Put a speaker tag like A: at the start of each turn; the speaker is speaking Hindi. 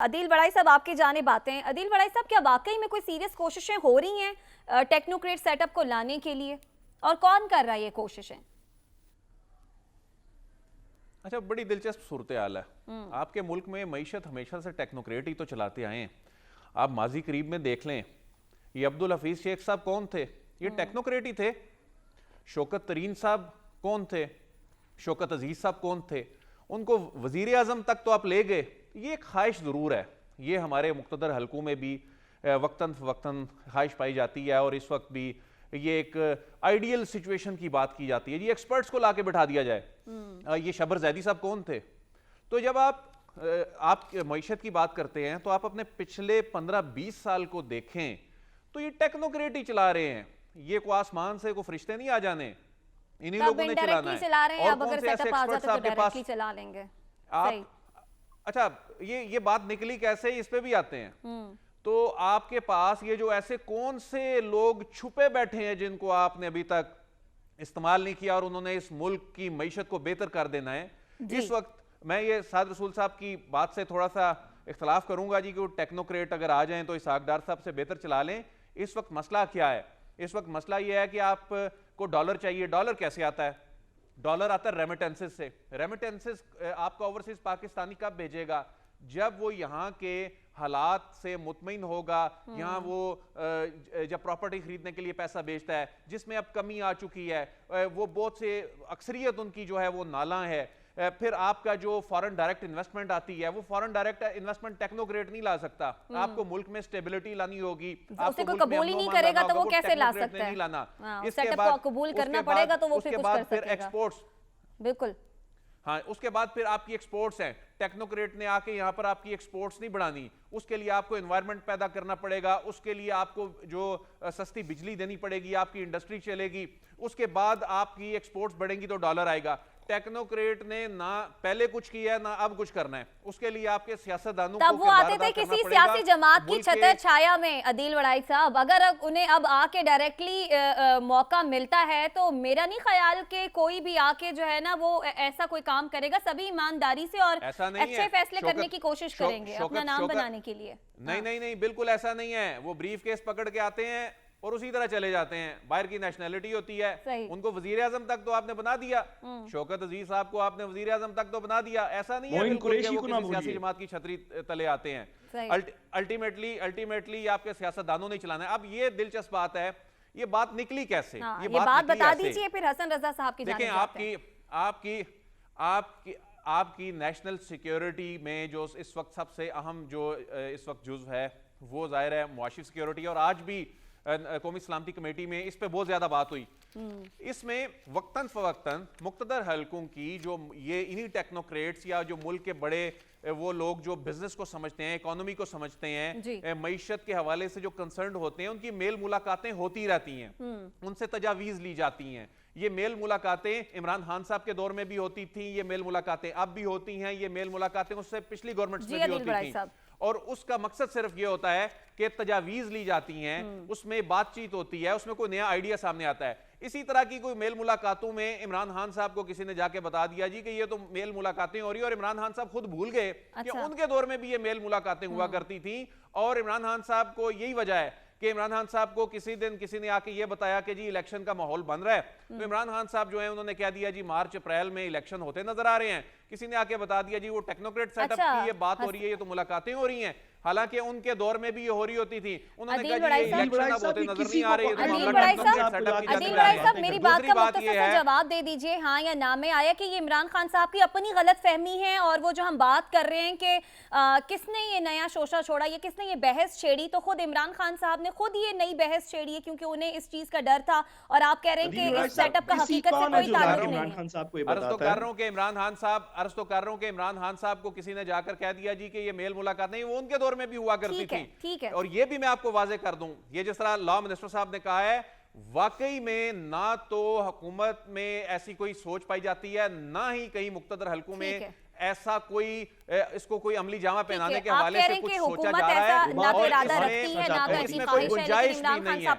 A: अदील वड़ाई साहब, आपकी जानिब आते हैं। अदील वड़ाई साहब, क्या वाकई में कोई सीरियस कोशिशें हो रही हैं टेक्नोक्रेट सेटअप को लाने के लिए, और कौन कर रहा है ये कोशिशें?
B: अच्छा, बड़ी दिलचस्प सूरत हाल है। आपके मुल्क में मईशत हमेशा से टेक्नोक्रेट ही तो चलाते आए हैं। आप माजी करीब में देख लें, ये अब्दुल हफीज शेख साहब कौन थे? ये टेक्नोक्रेट ही थे। शौकत तरीन साहब कौन थे? शौकत अजीज साहब कौन थे? उनको वजीर आजम तक तो आप ले गए। ये एक ख्वाहिश जरूर है, ये हमारे मुख्तदर हलकों में भी वक्तन फवक्तन ख्वाहिश पाई जाती है, और इस वक्त भी ये एक आइडियल सिचुएशन की बात की जाती है जी, एक्सपर्ट्स को लाके बैठा दिया जाए। ये शबर जैदी साहब कौन थे? तो जब आप मईशत की बात करते हैं तो आप अपने पिछले 15-20 साल को देखें तो ये टेक्नोक्रेट ही चला रहे हैं। ये को आसमान से को फरिश्ते नहीं आ जाने, इन्हीं लोगों ने चलाना है।
A: चला रहे हैं,
B: और
A: अब
B: कौन
A: अगर
B: से ऐसे
A: सेटअप आ
B: एक्सपर्ट्स
A: जाता तो
B: आपके पास
A: डायरेक्टली चला लेंगे।
B: आप अच्छा, ये बात निकली कैसे, इस पे भी आते हैं। तो आपके पास ये जो ऐसे कौन से लोग छुपे बैठे हैं जिनको आपने अभी तक इस्तेमाल नहीं किया और उन्होंने इस मुल्क की मईशत को बेहतर कर देना है? इस वक्त मैं ये साद रसूल साहब की बात से थोड़ा सा इख्तलाफ करूंगा जी कि वो टेक्नोक्रेट अगर आ जाएं तो इसहाक डार साहब से बेहतर चला लें। इस वक्त मसला क्या है? इस वक्त मसला यह है कि आपको डॉलर चाहिए। डॉलर कैसे आता है? डॉलर आता है रेमिटेंसेस से। रेमिटेंसेस आपका ओवरसीज पाकिस्तानी कब भेजेगा? जब वो यहाँ के हालात से मुतमईन होगा, यहाँ वो जब प्रॉपर्टी खरीदने के लिए पैसा बेचता है जिसमें अब कमी आ चुकी है, वो बहुत से अक्सरियत उनकी जो है वो नाला है। फिर आपका जो फॉरेन डायरेक्ट इन्वेस्टमेंट आती है, वो फॉरेन डायरेक्ट इन्वेस्टमेंट टेक्नोक्रेट नहीं ला सकता। आपको मुल्क में स्टेबिलिटी लानी होगी।
A: उससे कोई कबूल ही नहीं करेगा तो वो कैसे ला सकता है?
B: लाना
A: इसके बाद कबूल करना पड़ेगा तो वो फिर कुछ कर सकेगा।
B: एक्सपोर्ट्स,
A: बिल्कुल।
B: हाँ, उसके बाद फिर आपकी एक्सपोर्ट्स हैं। टेक्नोक्रेट ने आके यहाँ पर आपकी एक्सपोर्ट्स नहीं बढ़ानी, उसके लिए आपको एनवायरनमेंट पैदा करना पड़ेगा, उसके लिए आपको जो सस्ती बिजली देनी पड़ेगी, आपकी इंडस्ट्री चलेगी, उसके बाद आपकी एक्सपोर्ट्स बढ़ेंगी तो डॉलर आएगा। टेक्नोक्रेट ने ना पहले कुछ किया है ना अब कुछ करना है, उसके लिए आपके सियासतदानों
A: तब वो आते थे किसी सियासी जमात की छतर छाया में। अदील वड़ाई साहब, अगर उन्हें अब आके डायरेक्टली मौका मिलता है तो मेरा नहीं ख्याल कि कोई भी आके जो है ना वो ऐसा कोई काम करेगा। सभी ईमानदारी से और अच्छे फैसले करने की कोशिश करेंगे अपना नाम बनाने के लिए।
B: नहीं, बिल्कुल ऐसा नहीं है। वो ब्रीफ केस पकड़ के आते हैं और उसी तरह चले जाते हैं। बाहर की नेशनैलिटी होती है, उनको वजीर आजम तक तो आपने बना दिया, शौकत अजीज साहब को आपने वजीर आजम तक तो बना दिया। ऐसा नहीं है बिल्कुल कि वो किसी सियासी जमात की छतरी तले आते हैं। अल्टीमेटली आपके सियासतदानों ने चलाना है। अब ये दिलचस्प बात है, ये बात निकली कैसे?
A: ये बात बता दीजिए फिर हसन रजा साहब की।
B: देखें, आपकी नेशनल सिक्योरिटी में जो इस वक्त सबसे अहम जो इस वक्त जुज़्व है वो जाहिर है मुआशी सिक्योरिटी, और आज भी कौमी सलामती कमेटी में इस पे बहुत ज्यादा बात हुई। इसमें वक्तन फवक्तन मुख्तदर हलकों की जो ये इन्हीं टेक्नोक्रेट्स या जो मुल्क के बड़े वो लोग जो बिजनेस को समझते हैं, इकोनॉमी को समझते हैं, मईशत के हवाले से जो कंसर्न होते हैं, उनकी मेल मुलाकातें होती रहती हैं, उनसे तजावीज ली जाती हैं। ये मेल मुलाकातें इमरान खान साहब के दौर में भी होती थी, ये मेल मुलाकातें अब भी होती हैं, ये मेल मुलाकातें उससे पिछली गवर्नमेंट में भी होती थी। और उसका मकसद सिर्फ ये होता है कि तजावीज ली जाती हैं, उसमें बातचीत होती है, उसमें कोई नया आइडिया सामने आता है। इसी तरह की कोई मेल मुलाकातों में इमरान खान साहब को किसी ने जाके बता दिया जी कि ये तो मेल मुलाकातें हो रही है, और इमरान खान साहब खुद भूल गए कि उनके दौर में भी ये मेल मुलाकातें हुआ करती थी। और इमरान खान साहब को यही वजह है कि इमरान खान साहब को किसी दिन किसी ने आके ये बताया कि जी इलेक्शन का माहौल बन रहा है, तो इमरान खान साहब जो है उन्होंने कह दिया जी मार्च अप्रैल में इलेक्शन होते नजर आ रहे हैं। किसी ने आके बता दिया जी वो टेक्नोक्रेट सेटअप की ये बात हो रही है, ये तो मुलाकातें हो रही हैं, हालांकि उनके दौर में भी ये हो रही होती थी। उन्होंने कहा जी इलेक्शन अब होते नजर नहीं आ रहे।
A: अदील वड़ाई साहब, मेरी बात का मुख्तसर सा जवाब दे दीजिए, हाँ या ना में आया कि ये इमरान खान साहब की अपनी गलत फहमी है, और वो जो हम बात कर रहे हैं कि किसने ये नया शोशा छोड़ा, ये किसने ये बहस छेड़ी, तो खुद इमरान खान साहब ने खुद ये नई बहस छेड़ी है क्योंकि उन्हें इस चीज का डर था। और आप कह रहे हैं कि इस सेटअप का हकीकत से कोई ताल्लुक नहीं है।
B: अर्ज तो कर रहा हूं कि इमरान खान साहब को किसी ने जाकर कह दिया जी कि ये मेल मुलाकात नहीं, वो उनके दौर में भी हुआ करती थी।
A: ठीक है।
B: और ये भी मैं आपको वाजे कर दूं, ये जिस तरह लॉ मिनिस्टर साहब ने कहा है, वाकई में ना तो हुकूमत में ऐसी कोई सोच पाई जाती है, ना ही कहीं मुख्तदर हलकों में ऐसा कोई इसको कोई अमली जामा पहनाने के हवाले से कुछ सोचा जा रहा है,
A: ना तो इरादा रखती है, ना तो ऐसी ख्वाहिश है, लेकिन इमरान खान साहब